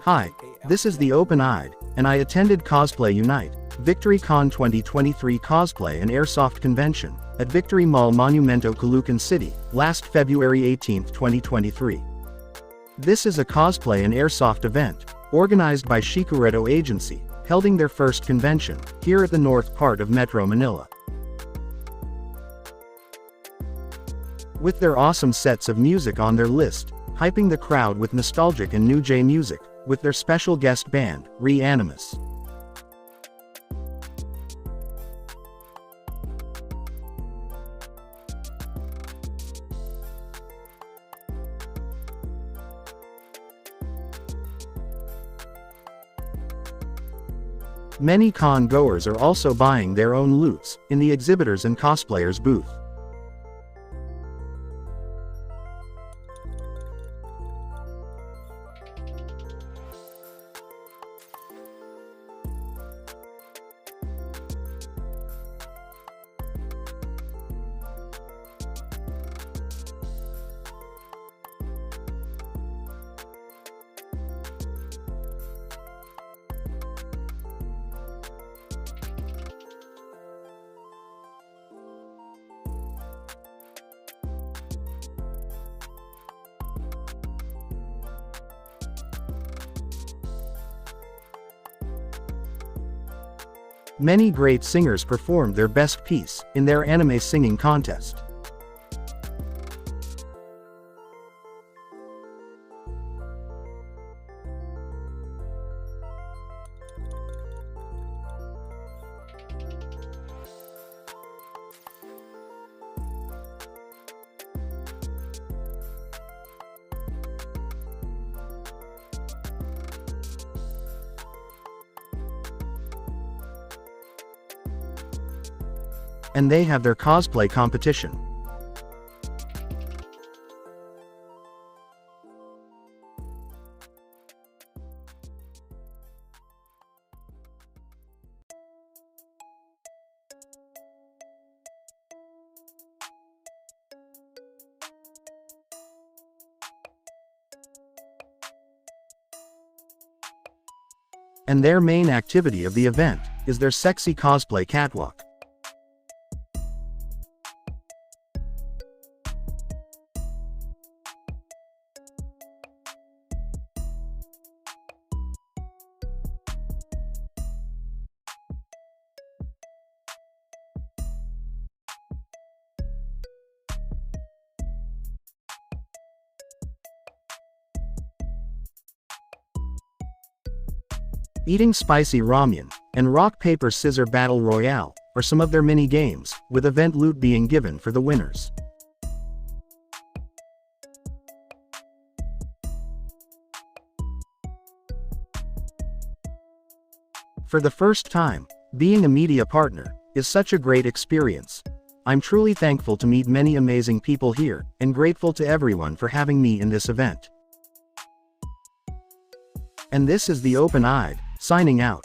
Hi, this is the Open-Eyed, and I attended Cosplay Unite, VictoryCon 2023 Cosplay and Airsoft Convention, at Victory Mall Monumento Caloocan City, last February 18, 2023. This is a cosplay and airsoft event, organized by Shikureto Agency, holding their first convention, here at the north part of Metro Manila. With their awesome sets of music on their list, hyping the crowd with nostalgic and new J music, with their special guest band, Reanimus. Many con goers are also buying their own loots, in the exhibitors and cosplayers booth. Many great singers performed their best piece, in their anime singing contest. And they have their cosplay competition. And their main activity of the event is their sexy cosplay catwalk. Eating spicy ramen, and rock paper scissor battle royale, are some of their mini games, with event loot being given for the winners. For the first time, being a media partner is such a great experience. I'm truly thankful to meet many amazing people here, and grateful to everyone for having me in this event. And this is the Open-Eyed, signing out.